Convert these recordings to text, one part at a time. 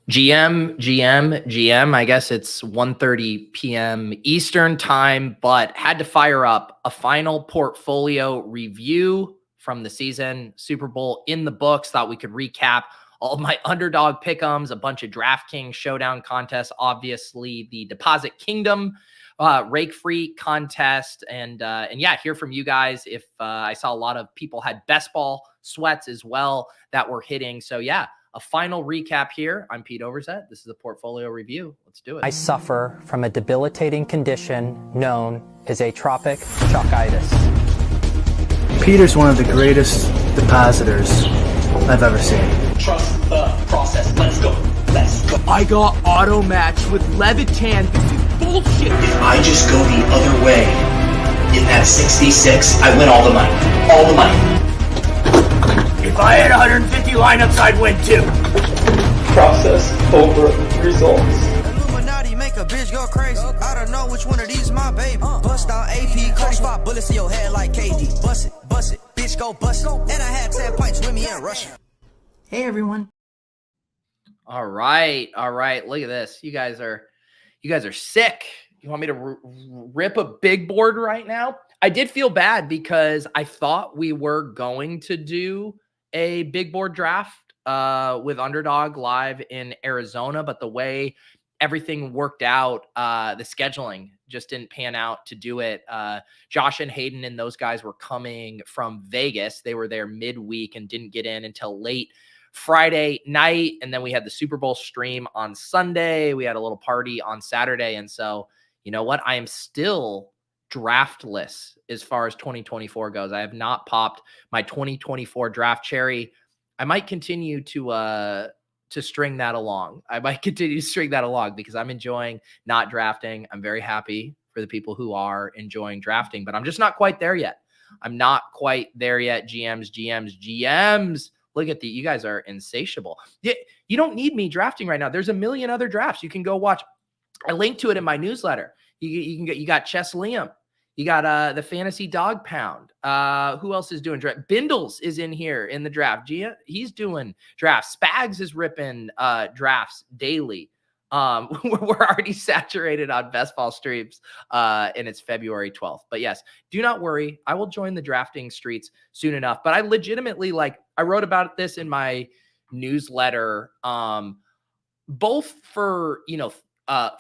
GM. I guess it's 1:30 p.m. Eastern time, but had to fire up a final portfolio review from the season. Super Bowl in the books. Thought we could recap all of my Underdog Pick Ems, a bunch of DraftKings Showdown contests, obviously the Deposit Kingdom rake free contest, and yeah, hear from you guys. If I saw a lot of people had best ball sweats as well that were hitting. So yeah, a final recap here. I'm Pete Overzet. This is a portfolio review. Let's do it. I suffer from a debilitating condition known as atropic chalkitis. Peter's one of the greatest depositors I've ever seen. Trust the process. Let's go. I got auto matched with Levitan. This is bullshit. If I just go the other way in that 66, I win all the money. All the money. If I had 150 lineups, I'd win too. Process over results. Illuminati make a bitch go crazy. I don't know which one of these my baby. Bust down AP, coach 5 bullets in your head like KD. Bust it, bitch go bust it. And I had 10 pints with me in Russia. Hey everyone. All right. Look at this. You guys are sick. You want me to rip a big board right now? I did feel bad because I thought we were going to do a big board draft with Underdog live in Arizona, but the way everything worked out, the scheduling just didn't pan out to do it. Josh and Hayden and those guys were coming from Vegas. They were there midweek and didn't get in until late Friday night. And then we had the Super Bowl stream on Sunday. We had a little party on Saturday. And so, you know what? I am still draftless as far as 2024 goes. I have not popped my 2024 draft cherry. I might continue to string that along. Because I'm enjoying not drafting. I'm very happy for the people who are enjoying drafting, but I'm just not quite there yet. GMs. Look at you guys are insatiable. You don't need me drafting right now. There's a million other drafts you can go watch. I linked to it in my newsletter. You got Chess Liam. You got the Fantasy Dog Pound. Who else is doing draft? Bindles is in here in the draft. He's doing drafts. Spags is ripping drafts daily. We're already saturated on best ball streams, and it's February 12th. But yes, do not worry. I will join the drafting streets soon enough. But I legitimately, I wrote about this in my newsletter, both for,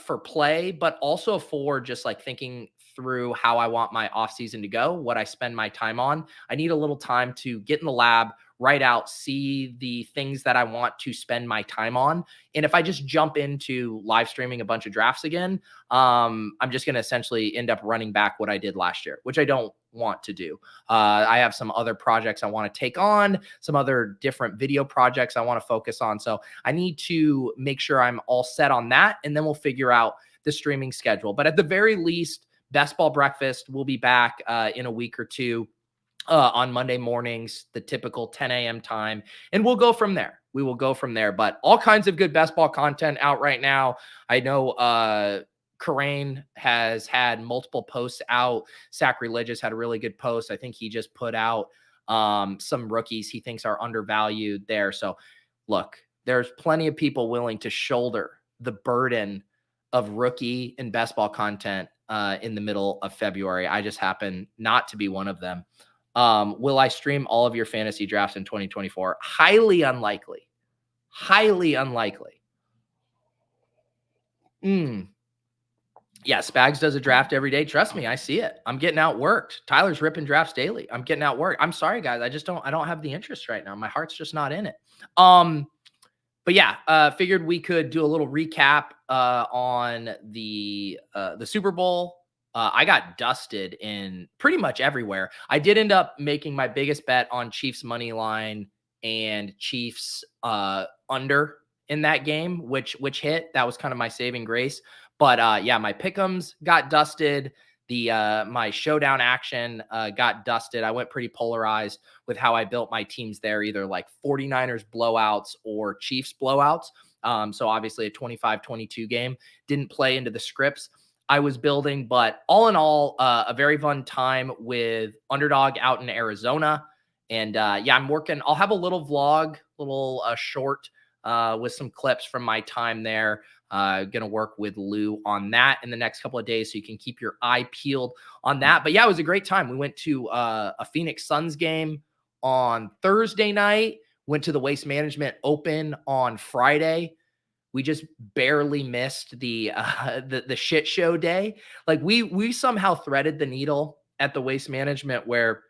for play, but also for just thinking through how I want my off season to go, what I spend my time on. I need a little time to get in the lab, write out, see the things that I want to spend my time on. And if I just jump into live streaming a bunch of drafts again, I'm just going to essentially end up running back what I did last year, which I don't want to do. I have some other projects I want to take on, some other different video projects I want to focus on. So I need to make sure I'm all set on that, and then we'll figure out the streaming schedule. But at the very least, Best Ball Breakfast will be back in a week or two on Monday mornings, the typical 10 a.m. time. And we'll go from there. We will go from there. But all kinds of good best ball content out right now. I know Karain has had multiple posts out. Sacrilegious had a really good post. I think he just put out some rookies he thinks are undervalued there. So look, there's plenty of people willing to shoulder the burden of rookie and best ball content in the middle of February. I just happen not to be one of them. Will I stream all of your fantasy drafts in 2024? Highly unlikely. Yeah, Spags does a draft every day. Trust me, I see it. I'm getting outworked. Tyler's ripping drafts daily. I'm getting outworked. I'm sorry, guys. I don't have the interest right now. My heart's just not in it. But yeah, figured we could do a little recap on the Super Bowl. I got dusted in pretty much everywhere. I did end up making my biggest bet on Chiefs money line and Chiefs under in that game, which hit. That was kind of my saving grace. But yeah, my pick'ems got dusted. My showdown action got dusted. I went pretty polarized with how I built my teams there, either 49ers blowouts or Chiefs blowouts. So obviously a 25-22 game didn't play into the scripts I was building, but all in all, a very fun time with Underdog out in Arizona. And yeah, I'm working. I'll have a little vlog, short with some clips from my time there. Going to work with Lou on that in the next couple of days, so you can keep your eye peeled on that. But yeah, it was a great time. We went to a Phoenix Suns game on Thursday night, went to the Waste Management Open on Friday. We just barely missed the shit show day. Like we somehow threaded the needle at the Waste Management, where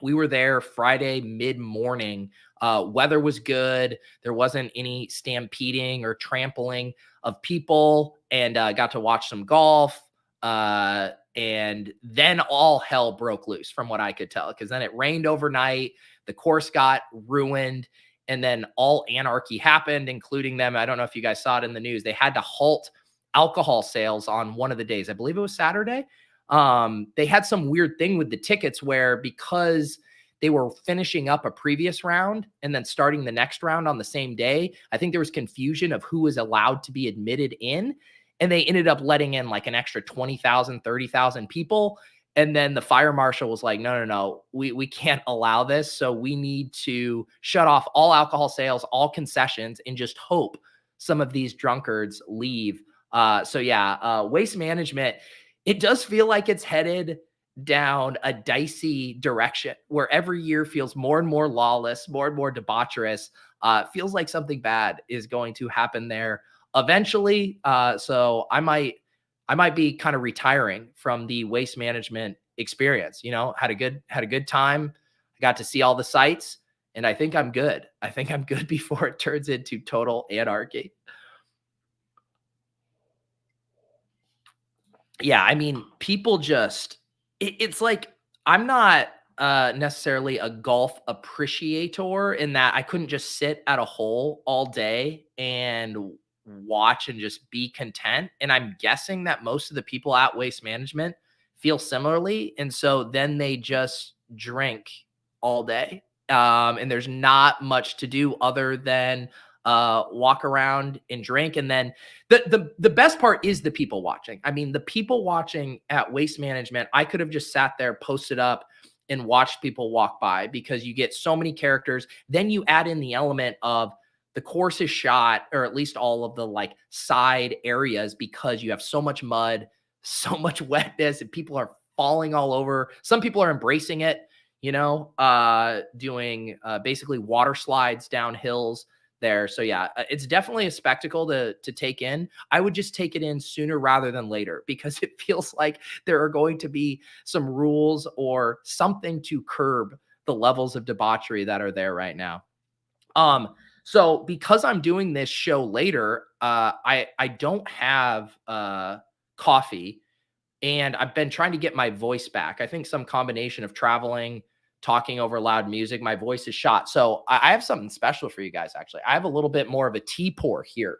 we were there Friday mid-morning. Weather was good. There wasn't any stampeding or trampling of people, and got to watch some golf. And then all hell broke loose from what I could tell, because then it rained overnight. The course got ruined, and then all anarchy happened, including them. I don't know if you guys saw it in the news. They had to halt alcohol sales on one of the days. I believe it was Saturday. They had some weird thing with the tickets where, because they were finishing up a previous round and then starting the next round on the same day, I think there was confusion of who was allowed to be admitted in, and they ended up letting in like an extra 20,000, 30,000 people. And then the fire marshal was like, no, we can't allow this. So we need to shut off all alcohol sales, all concessions, and just hope some of these drunkards leave. So yeah, Waste Management, it does feel like it's headed down a dicey direction, where every year feels more and more lawless, more and more debaucherous. Feels like something bad is going to happen there eventually. So I might be kind of retiring from the Waste Management experience. Had a good time. I got to see all the sites, and I think I'm good. I think I'm good before it turns into total anarchy. Yeah, I mean, people just, it's like, I'm not necessarily a golf appreciator, in that I couldn't just sit at a hole all day and watch and just be content. And I'm guessing that most of the people at Waste Management feel similarly. And so then they just drink all day. And there's not much to do other than walk around and drink. And then the best part is the people watching. I mean, the people watching at Waste Management, I could have just sat there, posted up, and watched people walk by, because you get so many characters. Then you add in the element of the course is shot, or at least all of the like side areas, because you have so much mud, so much wetness, and people are falling all over. Some people are embracing it, doing basically water slides down hills there. So yeah, it's definitely a spectacle to take in. I would just take it in sooner rather than later, because it feels like there are going to be some rules or something to curb the levels of debauchery that are there right now. So because I'm doing this show later, I don't have coffee, and I've been trying to get my voice back. I think some combination of traveling, talking over loud music, my voice is shot. So I have something special for you guys, actually. I have a little bit more of a tea pour here.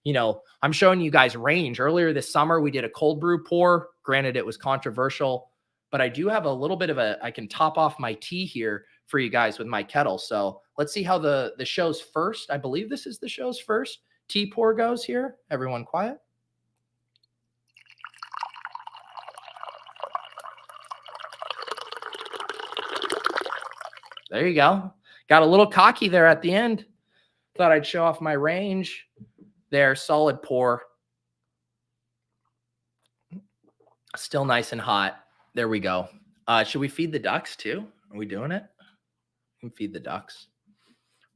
I'm showing you guys range. Earlier this summer, we did a cold brew pour. Granted, it was controversial, but I do have a little bit of I can top off my tea here for you guys with my kettle. So let's see how the show's first, I believe this is the show's first tea pour goes here. Everyone quiet. There you go. Got a little cocky there at the end. Thought I'd show off my range there. Solid pour. Still nice and hot. There we go. Should we feed the ducks too? Are we doing it? We can feed the ducks.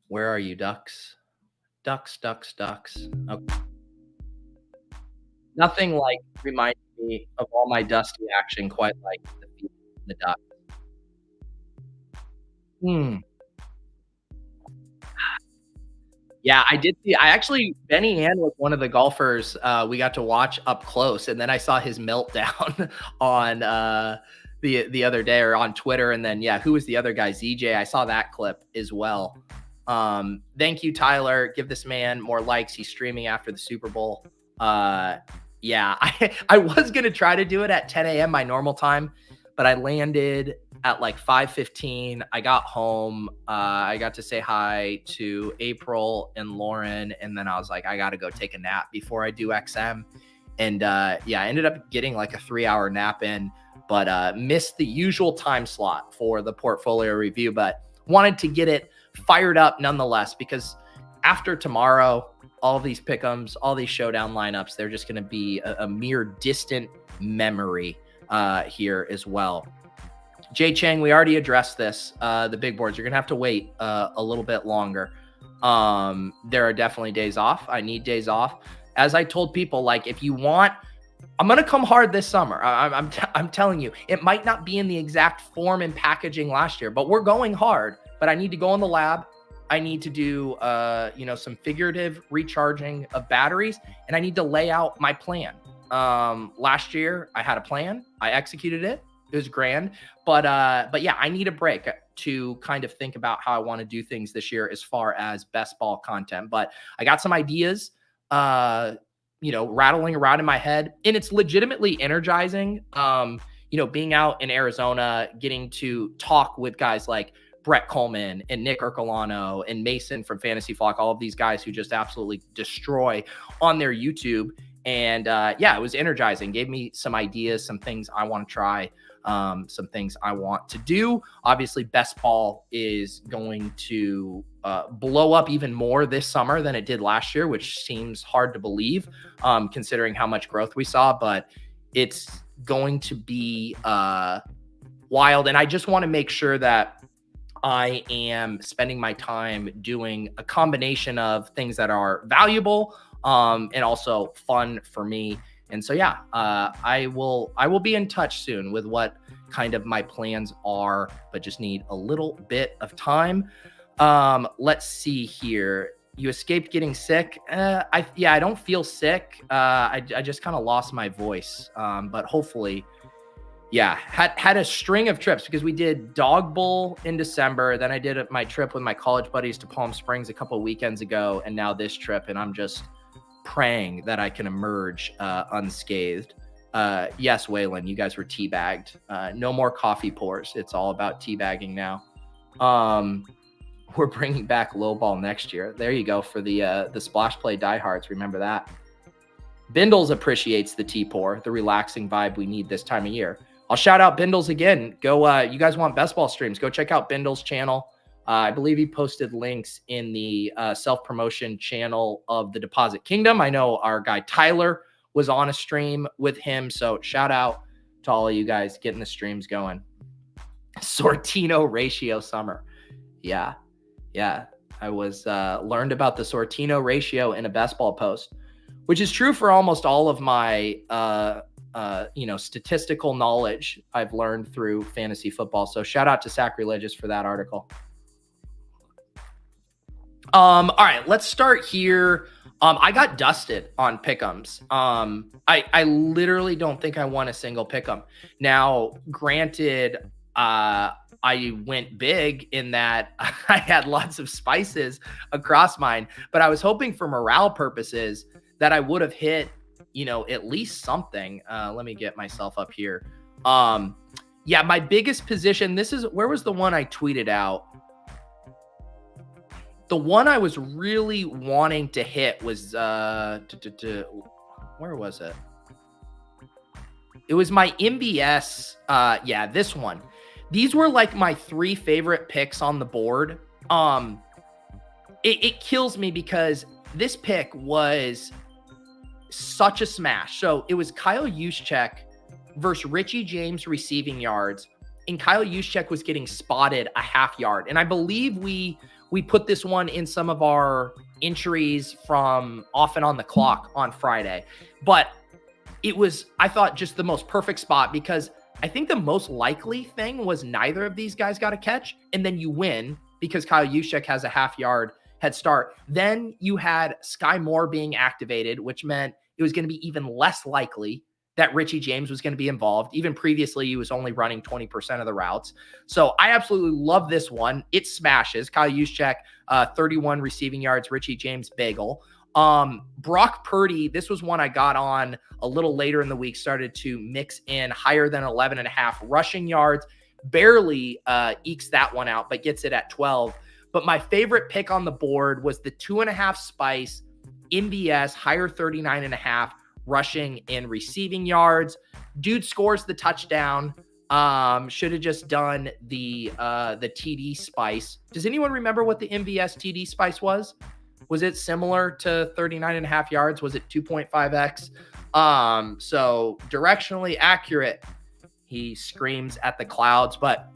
Where are you, ducks? Ducks. Okay. Nothing like reminds me of all my Dusty action quite like the feed the ducks. Yeah, I did see. Benny Ann was one of the golfers we got to watch up close, and then I saw his meltdown on the other day, or on Twitter, and then who was the other guy? ZJ. I saw that clip as well. Thank you, Tyler. Give this man more likes. He's streaming after the Super Bowl. I was gonna try to do it at 10 a.m. my normal time, but I landed at like 5:15. I got home. I got to say hi to April and Lauren, and then I was like, I got to go take a nap before I do XM. And I ended up getting like a 3-hour nap in, but missed the usual time slot for the portfolio review, but wanted to get it fired up nonetheless, because after tomorrow, all of these pick'ems, all these showdown lineups, they're just going to be a mere distant memory here as well. Jay Chang, we already addressed this. The big boards, you're going to have to wait a little bit longer. There are definitely days off. I need days off. As I told people, like, if you want, I'm going to come hard this summer. I'm telling you, it might not be in the exact form and packaging last year, but we're going hard. But I need to go in the lab. I need to do, some figurative recharging of batteries, and I need to lay out my plan. Last year I had a plan. I executed it. It was grand, but yeah, I need a break to kind of think about how I want to do things this year as far as best ball content. But I got some ideas, rattling around in my head, and it's legitimately energizing. Being out in Arizona, getting to talk with guys like Brett Coleman and Nick Ercolano and Mason from Fantasy Flock, all of these guys who just absolutely destroy on their YouTube. And it was energizing. Gave me some ideas, some things I want to try, some things I want to do. Obviously, best ball is going to blow up even more this summer than it did last year, which seems hard to believe considering how much growth we saw. But it's going to be wild. And I just want to make sure that I am spending my time doing a combination of things that are valuable and also fun for me. And so, I will be in touch soon with what kind of my plans are, but just need a little bit of time. Let's see here. You escaped getting sick. I don't feel sick. I just kind of lost my voice. But hopefully, had a string of trips because we did Dog Bowl in December. Then I did my trip with my college buddies to Palm Springs a couple of weekends ago. And now this trip, and I'm just praying that I can emerge unscathed. Yes, Waylon, you guys were teabagged. No more coffee pours. It's all about teabagging now. We're bringing back low ball next year. There you go for the splash play diehards. Remember that. Bindles appreciates the tea pour, the relaxing vibe we need this time of year. I'll shout out Bindles again. Go, you guys want best ball streams? Go check out Bindles' channel. I believe he posted links in the self-promotion channel of the Deposit Kingdom. I know our guy Tyler was on a stream with him. So shout out to all of you guys getting the streams going. Sortino ratio summer. Yeah. I was learned about the Sortino ratio in a best ball post, which is true for almost all of my statistical knowledge I've learned through fantasy football. So shout out to Sacrilegious for that article. All right, let's start here. I got dusted on pick'ems. I literally don't think I won a single pick'em. Now, granted, I went big in that I had lots of spices across mine, but I was hoping for morale purposes that I would have hit, at least something. Let me get myself up here. My biggest position, where was the one I tweeted out? The one I was really wanting to hit was, where was it? It was my MBS. This one. These were like my 3 favorite picks on the board. It kills me because this pick was such a smash. So it was Kyle Juszczyk versus Richie James receiving yards, and Kyle Juszczyk was getting spotted a half yard. And I believe we put this one in some of our entries from off and on the clock on Friday. But it was, I thought, just the most perfect spot because I think the most likely thing was neither of these guys got a catch, and then you win because Kyle Juszczyk has a half yard head start. Then you had Sky Moore being activated, which meant it was going to be even less likely that Richie James was going to be involved. Even previously, he was only running 20% of the routes. So I absolutely love this one. It smashes. Kyle Juszczyk, 31 receiving yards, Richie James bagel. Brock Purdy, this was one I got on a little later in the week, started to mix in higher than 11.5 rushing yards, barely ekes that one out, but gets it at 12. But my favorite pick on the board was the 2.5 spice MBS, higher 39.5 rushing and receiving yards. Dude scores the touchdown. Should have just done the TD spice. Does anyone remember what the MVS TD spice was? Was it similar to 39.5 yards? Was it 2.5x? So directionally accurate. He screams at the clouds, but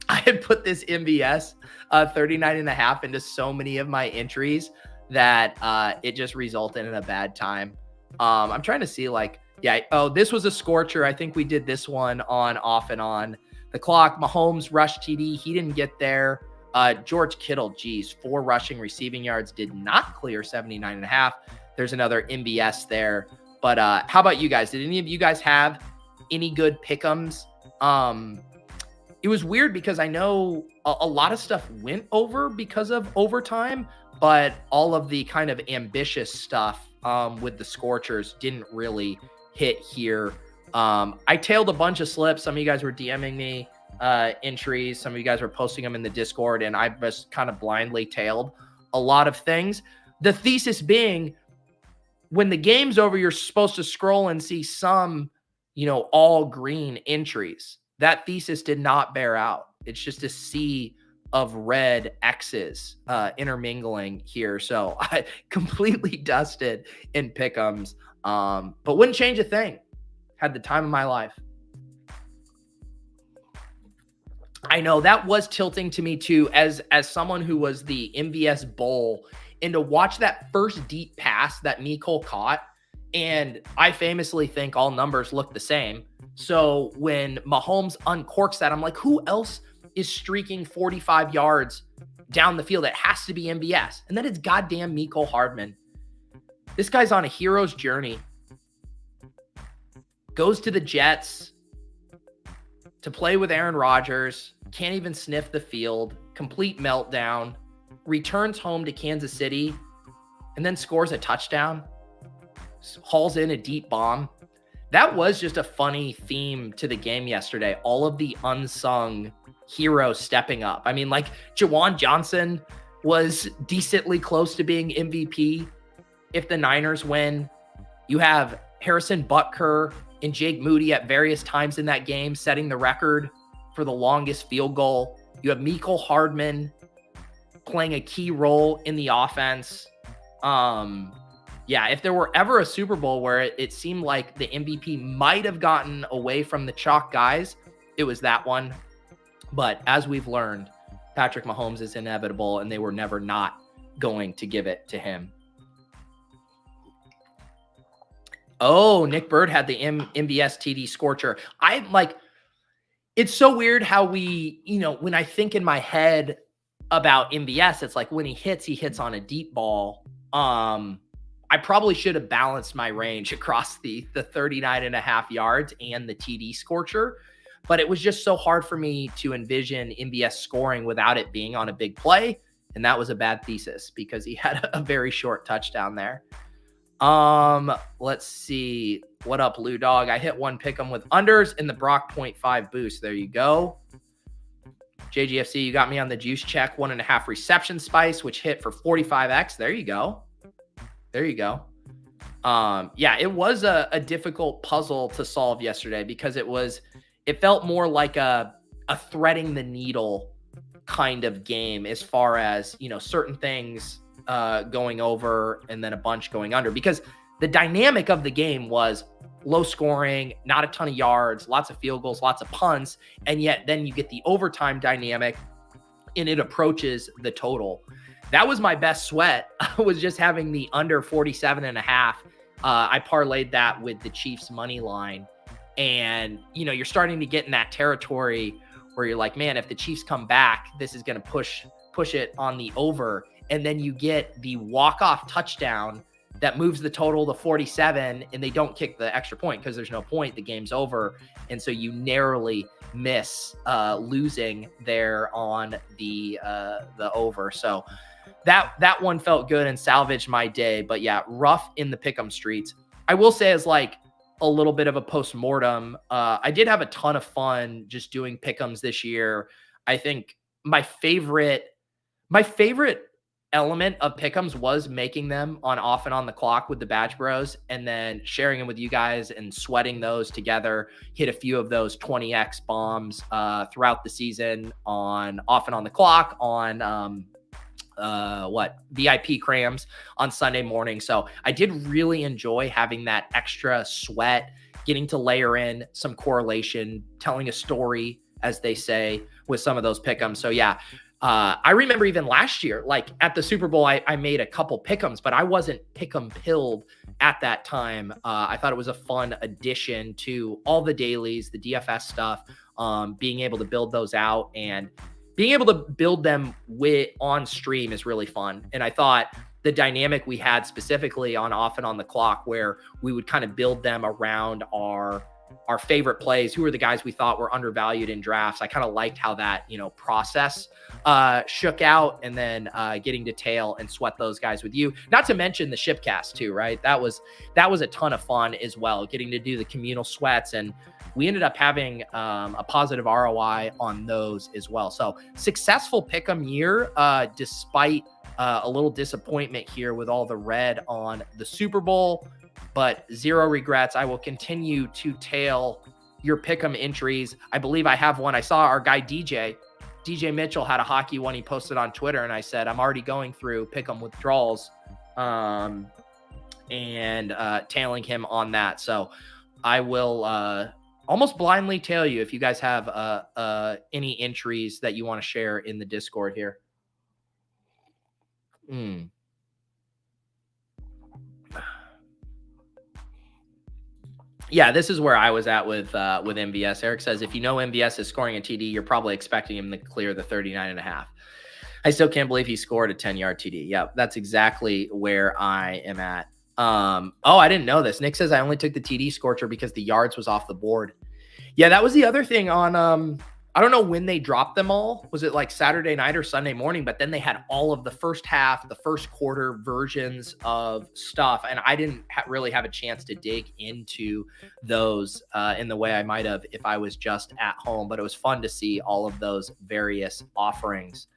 I had put this MVS 39.5 into so many of my entries that it just resulted in a bad time. I'm trying to see this was a scorcher. I think we did this one on off and on the clock. Mahomes rush TD. He didn't get there. George Kittle, 4 rushing receiving yards, did not clear 79.5. There's another MVS there. But how about you guys? Did any of you guys have any good pick'ems? It was weird because I know a lot of stuff went over because of overtime, but all of the kind of ambitious stuff with the scorchers didn't really hit here. I tailed a bunch of slips. Some of you guys were DMing me entries. Some of you guys were posting them in the Discord, and I just kind of blindly tailed a lot of things. The thesis being, when the game's over, you're supposed to scroll and see some, all green entries. That thesis did not bear out. It's just a sea of red X's intermingling here. So I completely dusted in pick'ems, but wouldn't change a thing. Had the time of my life. I know that was tilting to me too, as someone who was the MVS bull, and to watch that first deep pass that Mecole caught. And I famously think all numbers look the same. So when Mahomes uncorks that, I'm like, who else is streaking 45 yards down the field? It has to be MVS. And then it's goddamn Mecole Hardman. This guy's on a hero's journey. Goes to the Jets to play with Aaron Rodgers. Can't even sniff the field. Complete meltdown. Returns home to Kansas City and then scores a touchdown. Hauls in a deep bomb. That was just a funny theme to the game yesterday. All of the unsung heroes stepping up. I mean, Jawan Johnson was decently close to being MVP if the Niners win. You have Harrison Butker and Jake Moody at various times in that game setting the record for the longest field goal. You have Mecole Hardman playing a key role in the offense. If there were ever a Super Bowl where it seemed like the MVP might have gotten away from the chalk guys, it was that one. But as we've learned, Patrick Mahomes is inevitable, and they were never not going to give it to him. Oh, Nick Bird had the MVS TD scorcher. It's so weird how we, when I think in my head about MVS, it's like when he hits on a deep ball. I probably should have balanced my range across the 39.5 yards and the TD scorcher, but it was just so hard for me to envision MVS scoring without it being on a big play. And that was a bad thesis because he had a very short touchdown there. Let's see. What up, Lou Dog? I hit one pick'em with unders in the Brock 0.5 boost. There you go. JGFC, you got me on the juice check. 1.5 reception spice, which hit for 45x. There you go. It was a difficult puzzle to solve yesterday because it felt more like a threading the needle kind of game as far as, certain things going over and then a bunch going under, because the dynamic of the game was low scoring, not a ton of yards, lots of field goals, lots of punts. And yet then you get the overtime dynamic and it approaches the total. That was my best sweat. I was just having the under 47.5. I parlayed that with the Chiefs money line. And, you're starting to get in that territory where you're like, man, if the Chiefs come back, this is going to push it on the over. And then you get the walk-off touchdown that moves the total to 47, and they don't kick the extra point because there's no point. The game's over. And so you narrowly miss losing there on the over. So that one felt good and salvaged my day. But yeah, rough in the pick'em streets. I will say, as like a little bit of a post-mortem, I did have a ton of fun just doing pick'ems this year. I think my favorite element of pick'ems was making them on off and on the clock with the Badge Bros, and then sharing them with you guys and sweating those together. Hit a few of those 20x bombs throughout the season on off and on the clock, on VIP crams on Sunday morning. So I did really enjoy having that extra sweat, getting to layer in some correlation, telling a story, as they say, with some of those pick'ems. So yeah, I remember even last year, like at the Super Bowl, I made a couple pick'ems, but I wasn't pick'em pilled at that time. I thought it was a fun addition to all the dailies, the DFS stuff, being able to build those out and being able to build them on stream is really fun. And I thought the dynamic we had specifically on Off and On the Clock, where we would kind of build them around our favorite plays, who were the guys we thought were undervalued in drafts. I kind of liked how that, process shook out, and then getting to tail and sweat those guys with you. Not to mention the shipcast too, right? That was a ton of fun as well, getting to do the communal sweats, and we ended up having a positive ROI on those as well. So successful pick'em year, despite a little disappointment here with all the red on the Super Bowl, but zero regrets. I will continue to tail your pick'em entries. I believe I have one. I saw our guy DJ Mitchell had a hockey one he posted on Twitter, and I said, I'm already going through pick'em withdrawals and tailing him on that. So I will almost blindly tail you if you guys have any entries that you want to share in the Discord here. Yeah, this is where I was at with MVS. Eric says, if you know MVS is scoring a TD, you're probably expecting him to clear the 39.5. I still can't believe he scored a 10-yard TD. Yeah, that's exactly where I am at. I didn't know this. Nick says I only took the TD scorcher because the yards was off the board. Yeah, that was the other thing on I don't know when they dropped them all. Was it like Saturday night or Sunday morning? But then they had all of the first half, the first quarter versions of stuff. And I didn't really have a chance to dig into those in the way I might have if I was just at home. But it was fun to see all of those various offerings.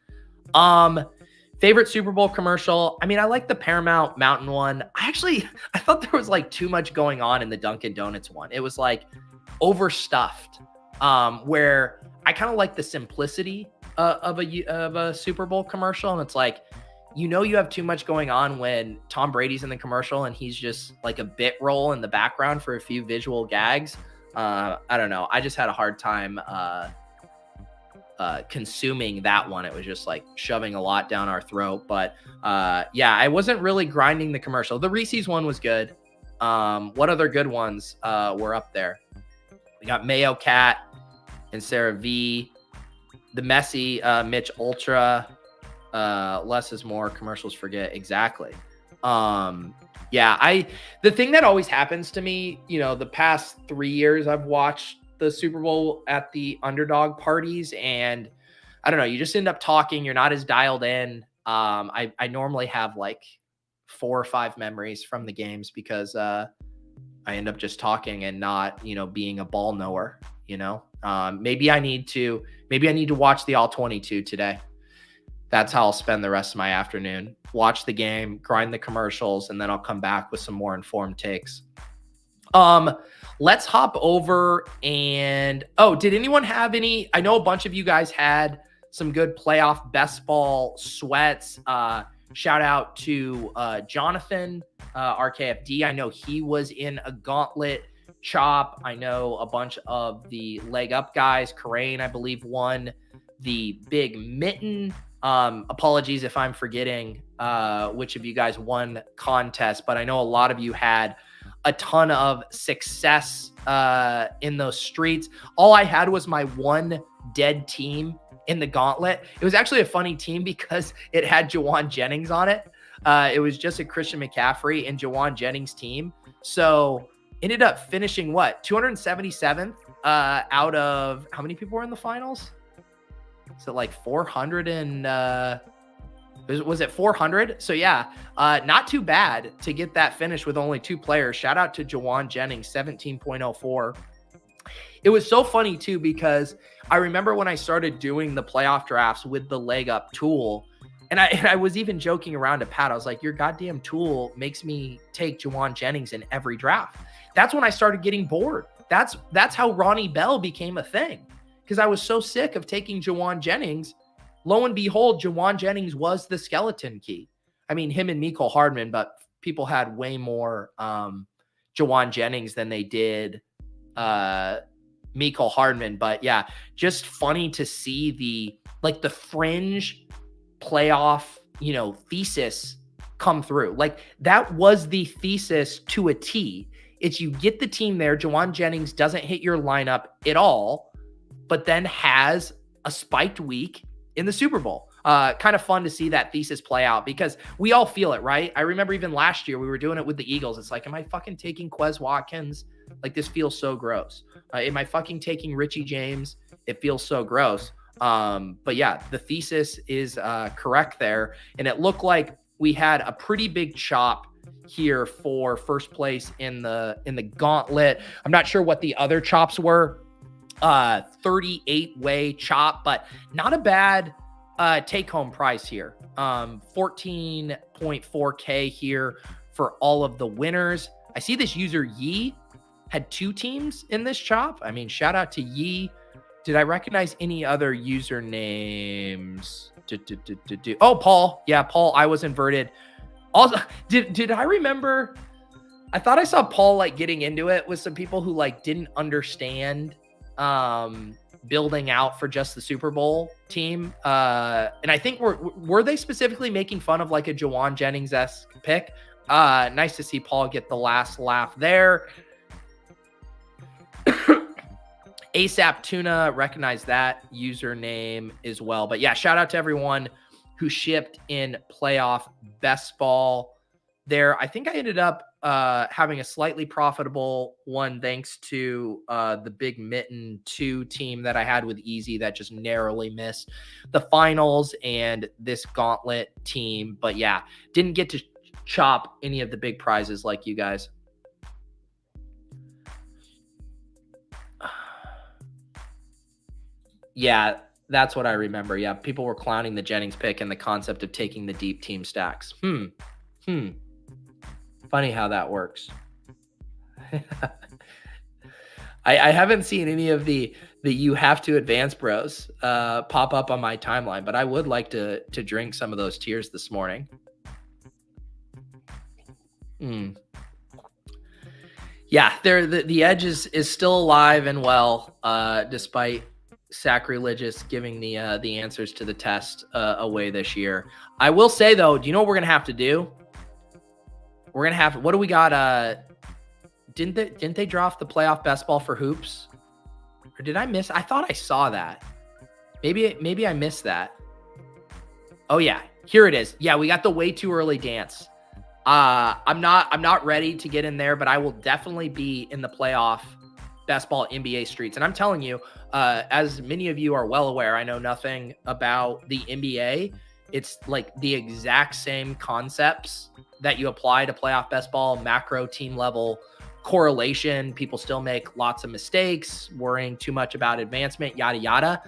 Favorite Super Bowl commercial? I mean, I like the Paramount Mountain one. I thought there was like too much going on in the Dunkin' Donuts one. It was like overstuffed, where I kind of like the simplicity of a Super Bowl commercial. And it's like, you have too much going on when Tom Brady's in the commercial and he's just like a bit role in the background for a few visual gags. I don't know. I just had a hard time consuming that one. It was just like shoving a lot down our throat. But yeah, I wasn't really grinding the commercial. The Reese's one was good. What other good ones were up there? We got Mayo Cat and Sarah V, the messy Mitch Ultra, less is more, commercials forget. Exactly. Yeah, the thing that always happens to me, the past 3 years I've watched the Super Bowl at the Underdog parties, and I don't know, you just end up talking, you're not as dialed in. I normally have like 4 or 5 memories from the games because I end up just talking and not, being a ball knower, maybe I need to watch the All 22 today. That's how I'll spend the rest of my afternoon. Watch the game, grind the commercials, and then I'll come back with some more informed takes. Let's hop over and, did anyone have any? I know a bunch of you guys had some good playoff best ball sweats. Shout out to Jonathan, RKFD. I know he was in a gauntlet chop. I know a bunch of the leg up guys. Karain, I believe, won the big mitten. Apologies if I'm forgetting which of you guys won contest, but I know a lot of you had a ton of success in those streets. All I had was my one dead team in the gauntlet. It was actually a funny team because it had Jawan Jennings on it. It was just a Christian McCaffrey and Jawan Jennings team. So ended up finishing 277th out of how many people were in the finals? So like 400 and was it 400? So yeah, not too bad to get that finish with only 2 players. Shout out to Jawan Jennings, 17.04. It was so funny too, because I remember when I started doing the playoff drafts with the leg up tool, and I was even joking around to Pat. I was like, your goddamn tool makes me take Jawan Jennings in every draft. That's when I started getting bored. That's how Ronnie Bell became a thing, because I was so sick of taking Jawan Jennings lo and behold, Jawan Jennings was the skeleton key. I mean, him and Mecole Hardman, but people had way more Jawan Jennings than they did Mecole Hardman. But yeah, just funny to see the fringe playoff, thesis come through. Like, that was the thesis to a T. It's you get the team there. Jawan Jennings doesn't hit your lineup at all, but then has a spiked week in the Super Bowl. Kind of fun to see that thesis play out because we all feel it, right? I remember even last year we were doing it with the Eagles. It's like, am I fucking taking Quez Watkins? Like, this feels so gross. Am I fucking taking Richie James? It feels so gross. But yeah, the thesis is correct there. And it looked like we had a pretty big chop here for first place in the gauntlet. I'm not sure what the other chops were. 38-way chop, but not a bad take-home price here. 14.4K here for all of the winners. I see this user Yee had 2 teams in this chop. I mean, shout out to Yee. Did I recognize any other usernames? Oh, Paul. Yeah, Paul, I was inverted. Also, did I remember? I thought I saw Paul like getting into it with some people who like didn't understand building out for just the Super Bowl team. And I think were they specifically making fun of like a Jawan Jennings-esque pick? Nice to see Paul get the last laugh there. ASAP Tuna, recognize that username as well. But yeah, shout out to everyone who shipped in playoff best ball there. I think I ended up having a slightly profitable one thanks to the Big Mitten 2 team that I had with Easy that just narrowly missed the finals and this gauntlet team. But yeah, didn't get to chop any of the big prizes like you guys. Yeah, that's what I remember. Yeah, people were clowning the Jennings pick and the concept of taking the deep team stacks. Funny how that works. I haven't seen any of the you have to advance bros pop up on my timeline, but I would like to drink some of those tears this morning. Yeah, the edge is still alive and well, despite sacrilegious giving the answers to the test away this year. I will say though, do you know what we're gonna have to do? We're gonna have, what do we got? Didn't they draw off the playoff best ball for hoops? Or did I miss? I thought I saw that. Maybe I missed that. Oh yeah, here it is. Yeah, we got the way too early dance. I'm not ready to get in there, but I will definitely be in the playoff best ball NBA streets. And I'm telling you, as many of you are well aware, I know nothing about the NBA. It's like the exact same concepts that you apply to playoff best ball, macro team level correlation. People still make lots of mistakes, worrying too much about advancement, yada, yada.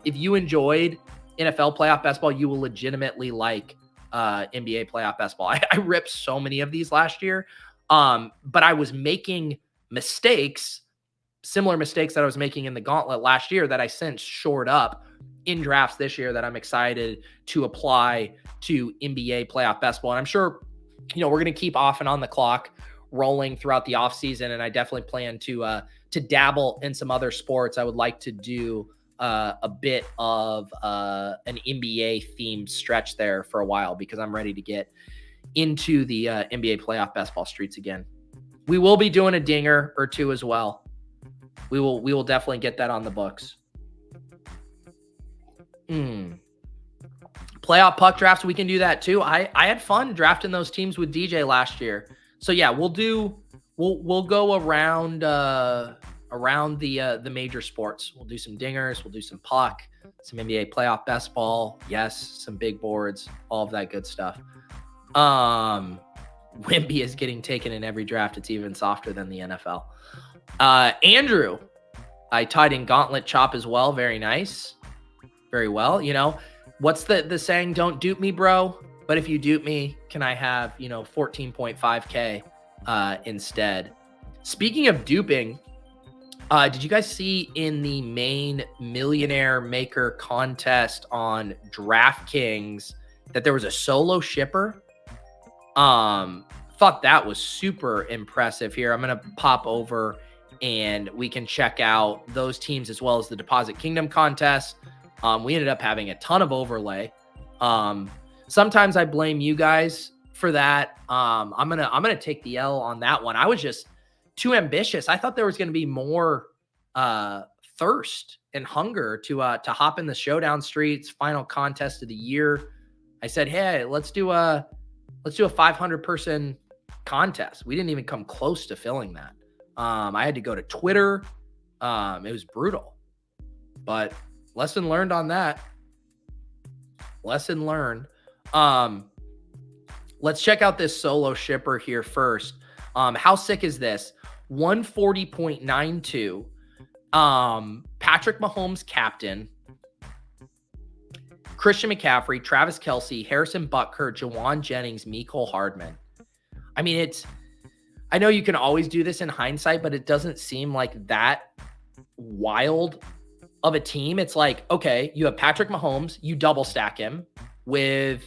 If you enjoyed NFL playoff best ball, you will legitimately like NBA playoff best ball. I ripped so many of these last year, but I was making mistakes, similar mistakes that I was making in the gauntlet last year that I since shored up in drafts this year that I'm excited to apply to NBA playoff best ball. And I'm sure, we're going to keep off and on the clock rolling throughout the off season. And I definitely plan to dabble in some other sports. I would like to do a bit of an NBA themed stretch there for a while because I'm ready to get into the NBA playoff best ball streets again. We will be doing a dinger or two as well. We will definitely get that on the books. Playoff puck drafts, we can do that too. I had fun drafting those teams with DJ last year. So yeah, we'll go around the major sports. We'll do some dingers, we'll do some puck, some NBA playoff best ball, yes, some big boards, all of that good stuff. Wimby is getting taken in every draft. It's even softer than the NFL. Andrew, I tied in gauntlet chop as well. Very nice. Very well. What's the saying? Don't dupe me, bro. But if you dupe me, can I have, 14.5K instead? Speaking of duping, Did you guys see in the main Millionaire Maker contest on DraftKings that there was a solo shipper? Thought that was super impressive here. I'm going to pop over and we can check out those teams as well as the Deposit Kingdom contest. We ended up having a ton of overlay. Sometimes I blame you guys for that. I'm going to take the L on that one. I was just too ambitious. I thought there was going to be more thirst and hunger to hop in the Showdown streets, final contest of the year. I said, hey, let's do a 500 person contest. We didn't even come close to filling that. I had to go to Twitter. It was brutal, but lesson learned on that. Lesson learned. Let's check out this solo shipper here first. How sick is this? 140.92. Patrick Mahomes captain, Christian McCaffrey, Travis Kelce, Harrison Butker, Jawan Jennings, Mecole Hardman. I mean, I know you can always do this in hindsight, but it doesn't seem like that wild of a team. It's like, okay, you have Patrick Mahomes, you double stack him with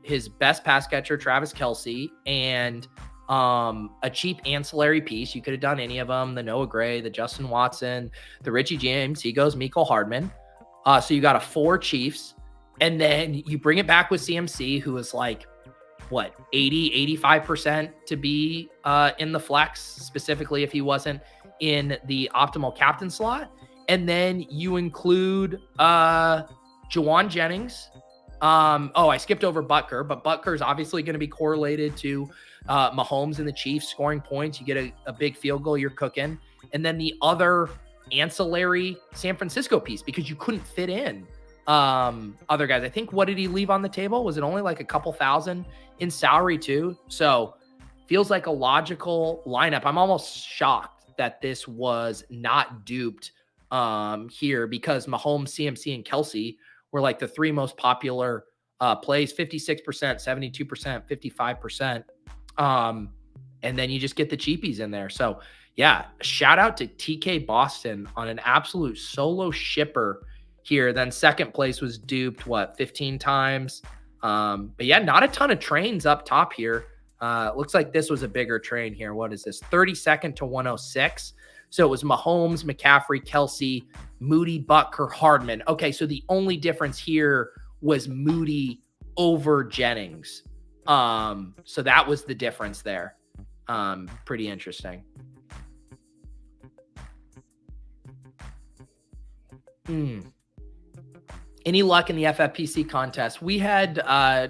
his best pass catcher, Travis Kelce, and a cheap ancillary piece. You could have done any of them, the Noah Gray, the Justin Watson, the Richie James. He goes Mecole Hardman. So you got a 4 Chiefs. And then you bring it back with CMC, who is like, what, 80, 85% to be in the flex, specifically if he wasn't in the optimal captain slot. And then you include Jawan Jennings. I skipped over Butker, but Butker is obviously going to be correlated to Mahomes and the Chiefs scoring points. You get a big field goal, you're cooking. And then the other ancillary San Francisco piece, because you couldn't fit in other guys. I think, what did he leave on the table? Was it only like a couple thousand in salary too? So feels like a logical lineup. I'm almost shocked that this was not duped here, because Mahomes, CMC, and Kelce were like the 3 most popular plays, 56%, 72%, 55%. And then you just get the cheapies in there. So yeah, shout out to TK Boston on an absolute solo shipper here. Then second place was duped, 15 times. But yeah, not a ton of trains up top here. Looks like this was a bigger train here. What is this? 32nd to 106. So it was Mahomes, McCaffrey, Kelce, Moody, Butker, Hardman. Okay, so the only difference here was Moody over Jennings. So that was the difference there. Pretty interesting. Any luck in the FFPC contest? We had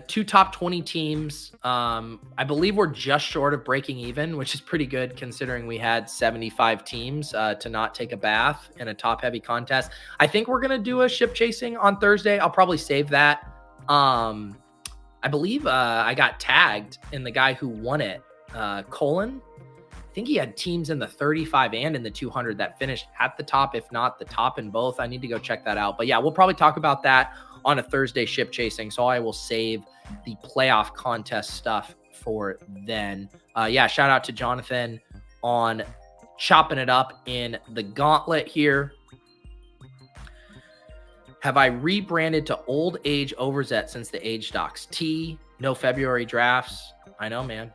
2 top 20 teams. I believe we're just short of breaking even, which is pretty good considering we had 75 teams to not take a bath in a top heavy contest. I think we're going to do a ship chasing on Thursday. I'll probably save that. I believe I got tagged in the guy who won it, Colin. I think he had teams in the 35 and in the 200 that finished at the top, if not the top in both. I need to go check that out. But yeah, we'll probably talk about that on a Thursday ship chasing. So I will save the playoff contest stuff for then. Yeah, shout out to Jonathan on chopping it up in the gauntlet here. Have I rebranded to Old Age Overzet since the age docs? No February drafts. I know, man.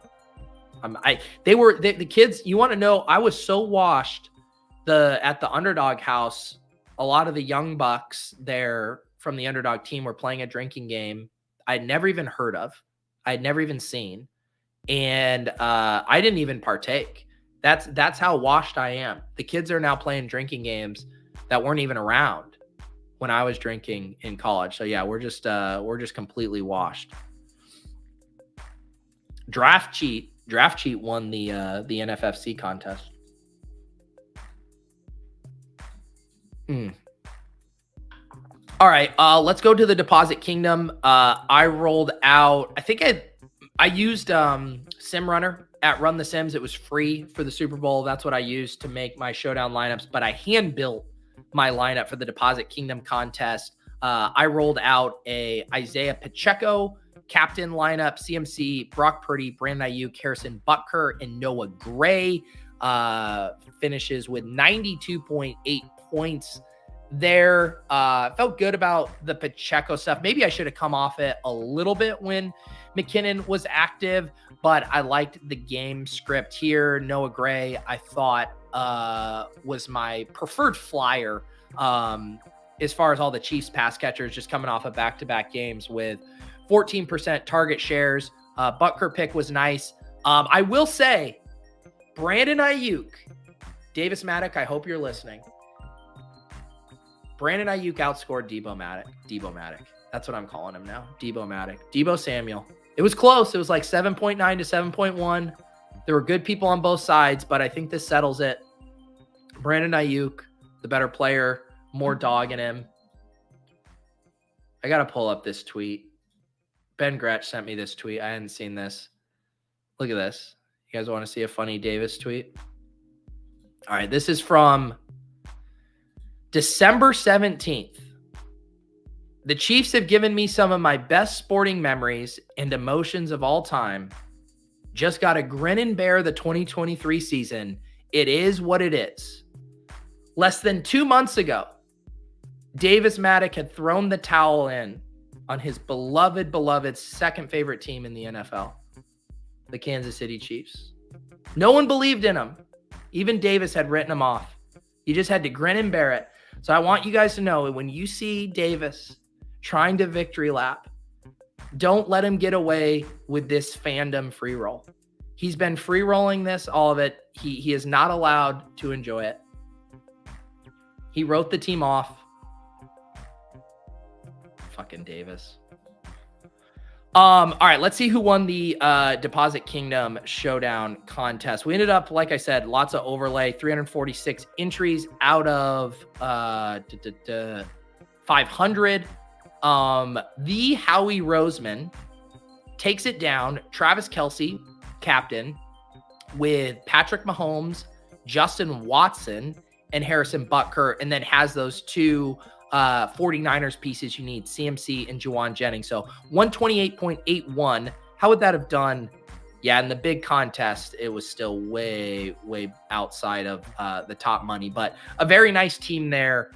The kids, you want to know, I was so washed at the Underdog house. A lot of the young bucks there from the Underdog team were playing a drinking game I'd never even heard of. I'd never even seen. And I didn't even partake. That's how washed I am. The kids are now playing drinking games that weren't even around when I was drinking in college. So yeah, we're just completely washed. Draft Cheat won the NFFC contest. All right, let's go to the Deposit Kingdom. I rolled out, I think I used Sim Runner at Run the Sims. It was free for the Super Bowl. That's what I used to make my Showdown lineups, but I hand built my lineup for the Deposit Kingdom contest. I rolled out a Isaiah Pacheco captain lineup, CMC, Brock Purdy, Brandon Ayuk, Harrison Butker, and Noah Gray. finishes with 92.8 points there. Felt good about the Pacheco stuff. Maybe I should have come off it a little bit when McKinnon was active, but I liked the game script here. Noah Gray, I thought, was my preferred flyer as far as all the Chiefs pass catchers, just coming off of back-to-back games with 14% target shares. Butker pick was nice. I will say, Brandon Ayuk, Davis Mattek, I hope you're listening. Brandon Ayuk outscored Debo Mattek. That's what I'm calling him now. Debo Mattek. Debo Samuel. It was close. It was like 7.9 to 7.1. There were good people on both sides, but I think this settles it. Brandon Ayuk, the better player, more dog in him. I got to pull up this tweet. Ben Gretsch sent me this tweet. I hadn't seen this. Look at this. You guys want to see a funny Davis tweet? All right, this is from December 17th. The Chiefs have given me some of my best sporting memories and emotions of all time. Just got to grin and bear the 2023 season. It is what it is. Less than 2 months ago, Davis Mattek had thrown the towel in on his beloved second favorite team in the NFL, the Kansas City Chiefs. No one believed in him. Even Davis had written him off. You just had to grin and bear it. So I want you guys to know, when you see Davis trying to victory lap, don't let him get away with this fandom free roll. He's been free rolling this, all of it. He is not allowed to enjoy it. He wrote the team off. Fucking Davis. All right, let's see who won the Deposit Kingdom Showdown contest. We ended up, like I said, lots of overlay, 346 entries out of 500. The Howie Roseman takes it down. Travis Kelce, captain, with Patrick Mahomes, Justin Watson, and Harrison Butker, and then has those two 49ers pieces you need, CMC and Juwan Jennings. So 128.81. How would that have done? Yeah, in the big contest, it was still way outside of the top money, but a very nice team there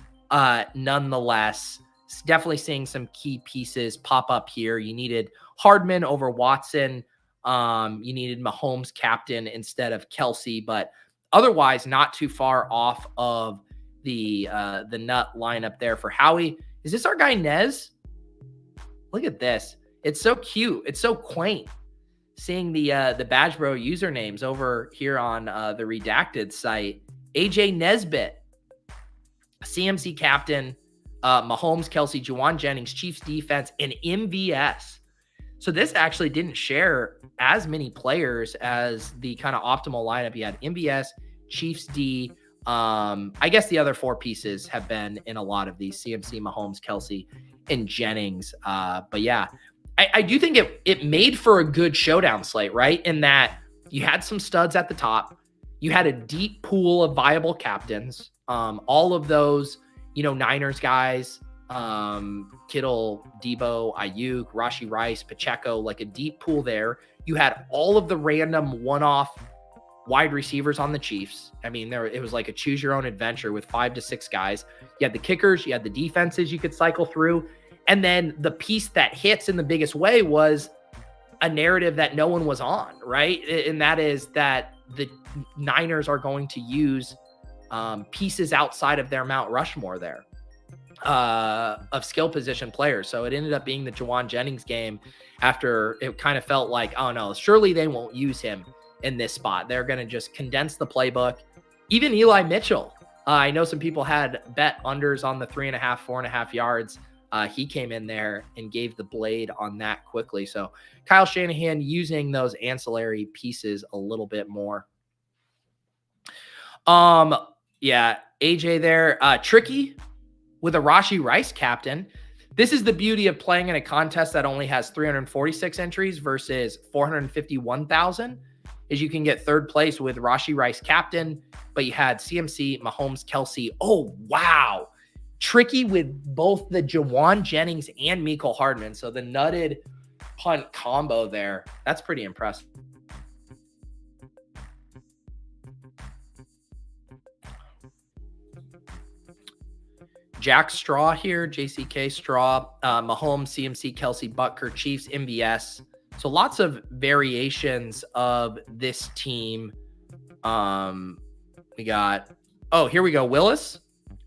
nonetheless. Definitely seeing some key pieces pop up here. You needed Hardman over Watson. You needed Mahomes captain instead of Kelce, but otherwise not too far off of the nut lineup there for Howie. Is this our guy Nez? Look at this. It's so cute. It's so quaint. Seeing the Badge Bro usernames over here on the redacted site. AJ Nesbitt, CMC captain, Mahomes, Kelce, Juwan Jennings, Chiefs defense, and MVS. So this actually didn't share as many players as the kind of optimal lineup. You had MVS, Chiefs D. I guess the other four pieces have been in a lot of these: CMC, Mahomes, Kelce, and Jennings. But yeah, I do think it made for a good showdown slate, right? In that you had some studs at the top. You had a deep pool of viable captains. All of those, Niners guys, Kittle, Debo, Ayuk, Rashee Rice, Pacheco, like a deep pool there. You had all of the random one-off wide receivers on the Chiefs. I mean, it was like a choose your own adventure with 5 to 6 guys. You had the kickers, you had the defenses you could cycle through. And then the piece that hits in the biggest way was a narrative that no one was on, right? And that is that the Niners are going to use pieces outside of their Mount Rushmore there of skill position players. So it ended up being the Juwan Jennings game after it kind of felt like, oh no, surely they won't use him in this spot. They're going to just condense the playbook. Even Eli Mitchell. I know some people had bet unders on the 3.5, 4.5 yards. He came in there and gave the blade on that quickly. So Kyle Shanahan using those ancillary pieces a little bit more. Yeah, AJ there. Tricky with a Rashee Rice captain. This is the beauty of playing in a contest that only has 346 entries versus 451,000. Is you can get third place with Rashee Rice captain, but you had CMC, Mahomes, Kelce. Oh, wow. Tricky with both the Juwan Jennings and Mecole Hardman. So the nutted punt combo there. That's pretty impressive. Jack Straw here, JCK Straw, Mahomes, CMC, Kelsey, Butker, Chiefs, MVS. So lots of variations of this team. We got, here we go. Willis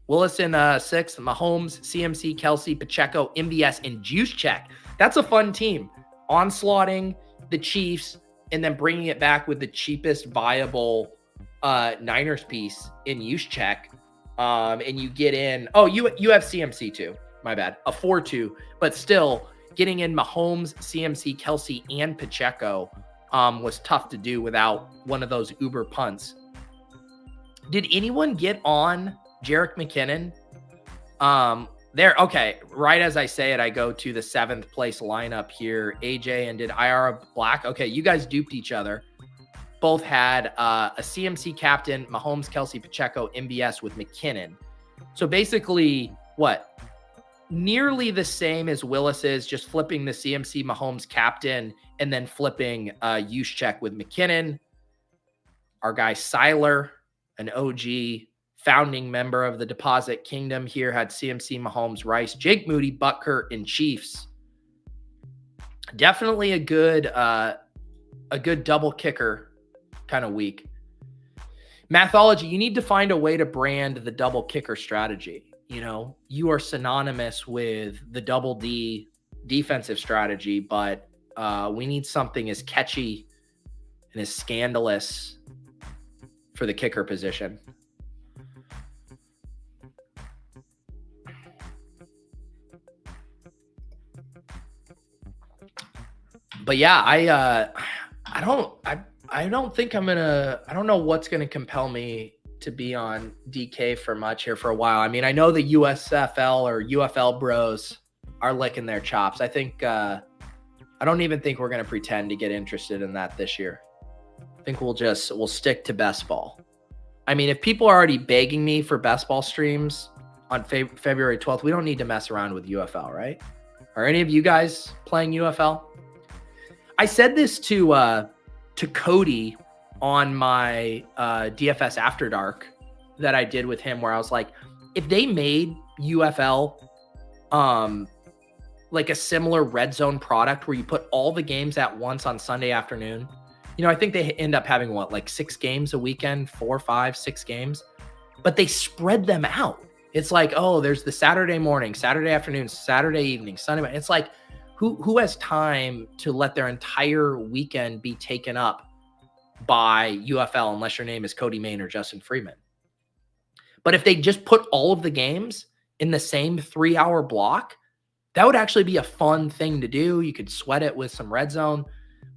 in 6, Mahomes, CMC, Kelsey, Pacheco, MVS, and Juszczyk. That's a fun team. Onslaughting the Chiefs and then bringing it back with the cheapest viable Niners piece in Juszczyk. And you get in, you have CMC too. My bad. A 4-2, but still getting in Mahomes, CMC, Kelsey, and Pacheco was tough to do without one of those uber punts. Did anyone get on Jerick McKinnon? There. Okay. Right as I say it, I go to the 7th place lineup here. AJ and did IR Black. Okay. You guys duped each other. Both had a CMC captain, Mahomes, Kelsey, Pacheco, MVS with McKinnon. So basically what? Nearly the same as Willis's, just flipping the CMC Mahomes captain and then flipping Juszczyk with McKinnon. Our guy Seiler, an OG founding member of the Deposit Kingdom here, had CMC Mahomes, Rice, Jake Moody, Butker, and Chiefs. Definitely a good double kicker kind of week. Mathology, you need to find a way to brand the double kicker strategy. You know, you are synonymous with the double D defensive strategy, but we need something as catchy and as scandalous for the kicker position. But yeah, I don't think I don't know what's going to compel me to be on DK for much here for a while. I mean, I know the USFL or UFL bros are licking their chops. I think, I don't even think we're going to pretend to get interested in that this year. I think we'll stick to best ball. I mean, if people are already begging me for best ball streams on February 12th, we don't need to mess around with UFL, right? Are any of you guys playing UFL? I said this to Cody on my DFS After Dark that I did with him, where I was like, if they made UFL like a similar red zone product where you put all the games at once on Sunday afternoon, you know, I think they end up having like 6 games a weekend, 4, 5, 6 games, but they spread them out. It's like, there's the Saturday morning, Saturday afternoon, Saturday evening, Sunday morning. It's like, who has time to let their entire weekend be taken up by UFL unless your name is Cody Main or Justin Freeman? But if they just put all of the games in the same 3-hour block, that would actually be a fun thing to do. You could sweat it with some red zone,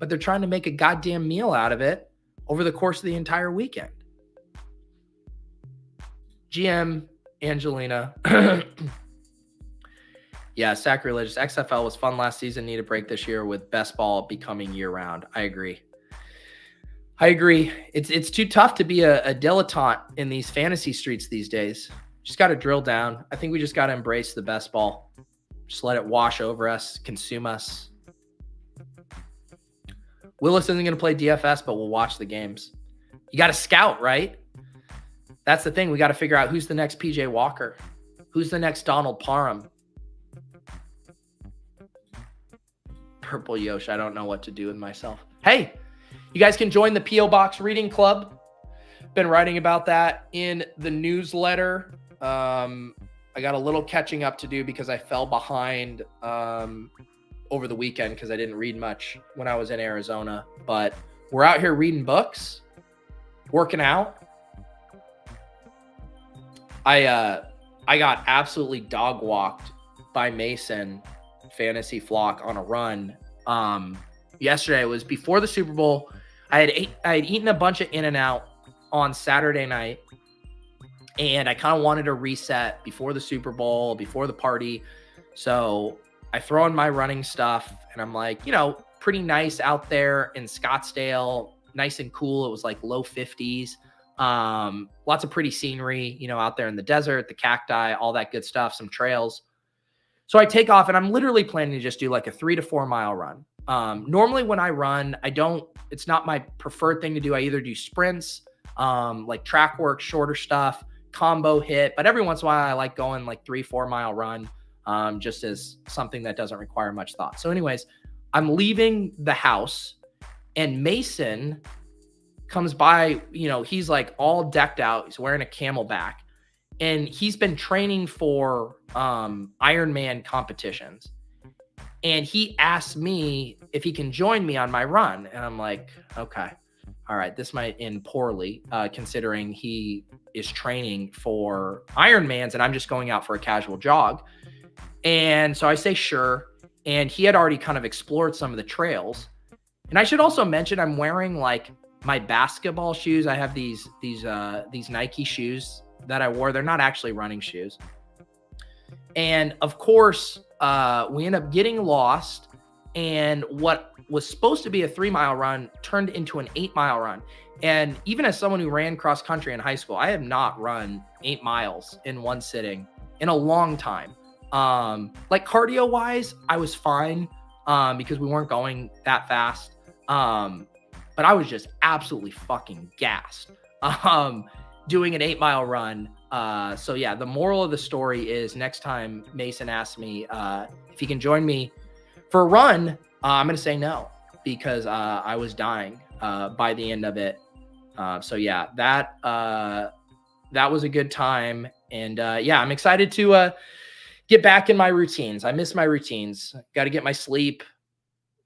but they're trying to make a goddamn meal out of it over the course of the entire weekend. GM Angelina. Yeah, sacrilegious. XFL was fun last season. Need a break this year with best ball becoming year round. I agree. It's too tough to be a dilettante in these fantasy streets these days. Just got to drill down. I think we just got to embrace the best ball. Just let it wash over us, consume us. Willis isn't going to play DFS, but we'll watch the games. You got to scout, right? That's the thing. We got to figure out who's the next PJ Walker. Who's the next Donald Parham? Purple Yosh, I don't know what to do with myself. Hey, you guys can join the P.O. Box Reading Club. Been writing about that in the newsletter. I got a little catching up to do because I fell behind over the weekend because I didn't read much when I was in Arizona. But we're out here reading books, working out. I got absolutely dog walked by Mason Fantasy Flock on a run. Yesterday, it was before the Super Bowl. I had eaten a bunch of In-N-Out on Saturday night, and I kind of wanted to reset before the Super Bowl, before the party. So I throw in my running stuff, and I'm like, pretty nice out there in Scottsdale, nice and cool. It was like low 50s. Lots of pretty scenery, out there in the desert, the cacti, all that good stuff, some trails. So I take off, and I'm literally planning to just do like a 3 to 4 mile run. Normally when I run, it's not my preferred thing to do. I either do sprints, like track work, shorter stuff, combo hit, but every once in a while I like going like 3-4 mile run, just as something that doesn't require much thought. So anyways, I'm leaving the house and Mason comes by, he's like all decked out. He's wearing a Camelback and he's been training for Ironman competitions. And he asked me if he can join me on my run. And I'm like, okay, all right, this might end poorly, considering he is training for Ironmans and I'm just going out for a casual jog. And so I say, sure. And he had already kind of explored some of the trails. And I should also mention, I'm wearing like my basketball shoes. I have these Nike shoes that I wore. They're not actually running shoes. And of course, we end up getting lost. And what was supposed to be a 3-mile run turned into an 8-mile run. And even as someone who ran cross country in high school, I have not run 8 miles in one sitting in a long time. Like cardio wise, I was fine, because we weren't going that fast. But I was just absolutely fucking gassed, doing an 8-mile run. So yeah, the moral of the story is next time Mason asks me, if he can join me for a run, I'm going to say no, because, I was dying, by the end of it. So yeah, that was a good time. And, yeah, I'm excited to, get back in my routines. I miss my routines. Got to get my sleep.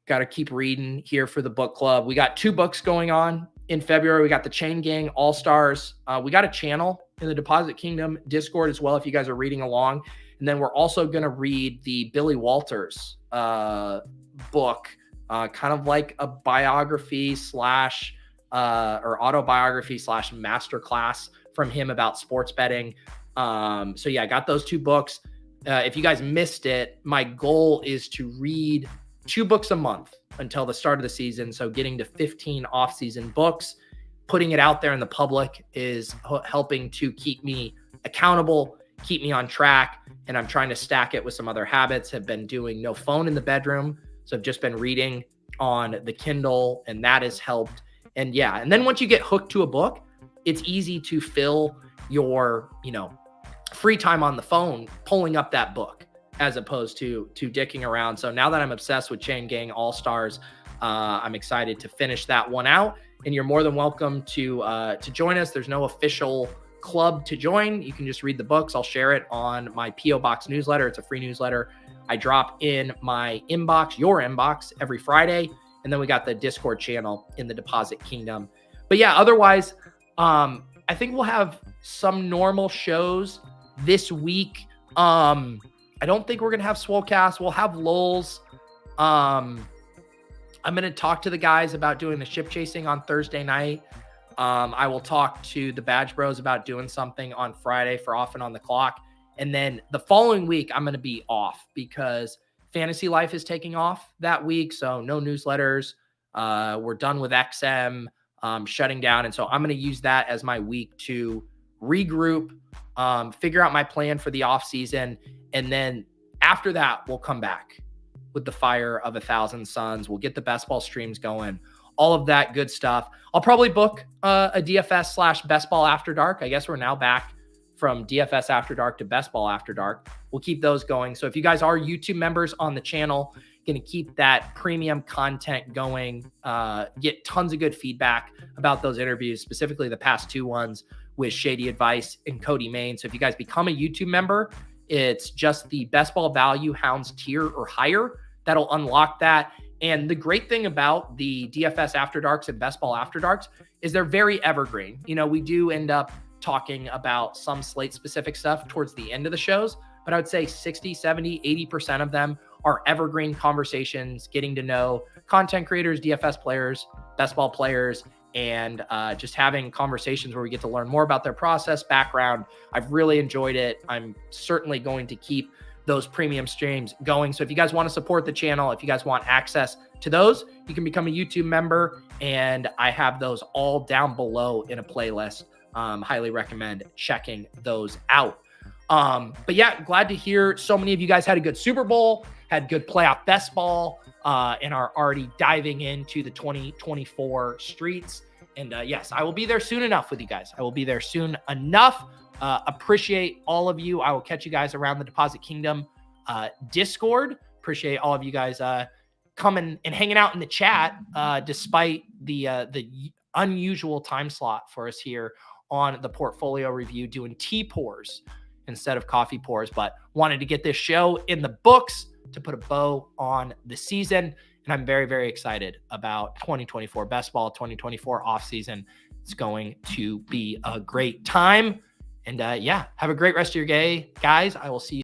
Got to keep reading here for the book club. We got 2 books going on in February. We got the Chain Gang All-Stars. We got a channel in the Deposit Kingdom Discord as well, if you guys are reading along. And then we're also going to read the Billy Walters book, kind of like a biography slash or autobiography slash masterclass from him about sports betting. So yeah, I got those 2 books. If you guys missed it, my goal is to read 2 books a month until the start of the season. So getting to 15 off-season books, putting it out there in the public is helping to keep me accountable, keep me on track. And I'm trying to stack it with some other habits. Have been doing no phone in the bedroom. So I've just been reading on the Kindle and that has helped. And yeah, and then once you get hooked to a book, it's easy to fill your, free time on the phone, pulling up that book as opposed to dicking around. So now that I'm obsessed with Chain Gang All-Stars, I'm excited to finish that one out. And you're more than welcome to join us. There's no official club to join. You can just read the books. I'll share it on my P.O. Box newsletter. It's a free newsletter I drop in my inbox, your inbox, every Friday. And then we got the Discord channel in the Deposit Kingdom. But yeah, otherwise, I think we'll have some normal shows this week. I don't think we're going to have Swolecast. We'll have lulls. I'm going to talk to the guys about doing the ship chasing on Thursday night. I will talk to the Badge Bros about doing something on Friday for Off and On the Clock. And then the following week, I'm going to be off because Fantasy Life is taking off that week. So no newsletters. We're done with XM, shutting down. And so I'm going to use that as my week to regroup, figure out my plan for the off season. And then after that, we'll come back with the fire of 1,000 suns. We'll get the best ball streams going, all of that good stuff. I'll probably book a DFS / best ball after dark. I guess we're now back from DFS after dark to best ball after dark. We'll keep those going. So if you guys are YouTube members on the channel, going to keep that premium content going, get tons of good feedback about those interviews, specifically the past 2 ones with Shady Advice and Cody Main. So if you guys become a YouTube member, it's just the best ball value hounds tier or higher that'll unlock that. And the great thing about the DFS after darks and best ball after darks is they're very evergreen. We do end up talking about some slate specific stuff towards the end of the shows, but I would say 60, 70, 80% of them are evergreen conversations, getting to know content creators, DFS players, best ball players, and just having conversations where we get to learn more about their process, background. I've really enjoyed it. I'm certainly going to keep those premium streams going. So if you guys want to support the channel, if you guys want access to those, you can become a YouTube member, and I have those all down below in a playlist. Highly recommend checking those out. But yeah, glad to hear so many of you guys had a good Super Bowl, had good playoff best ball, and are already diving into the 2024 streets. And yes, I will be there soon enough with you guys. I will be there soon enough. Appreciate all of you. I will catch you guys around the Deposit Kingdom Discord. Appreciate all of you guys coming and hanging out in the chat, despite the unusual time slot for us here on the Pourtfolio Review, doing tea pours instead of coffee pours, but wanted to get this show in the books to put a bow on the season. And I'm very, very excited about 2024 best ball, 2024 offseason. It's going to be a great time. And yeah, have a great rest of your day, guys. I will see you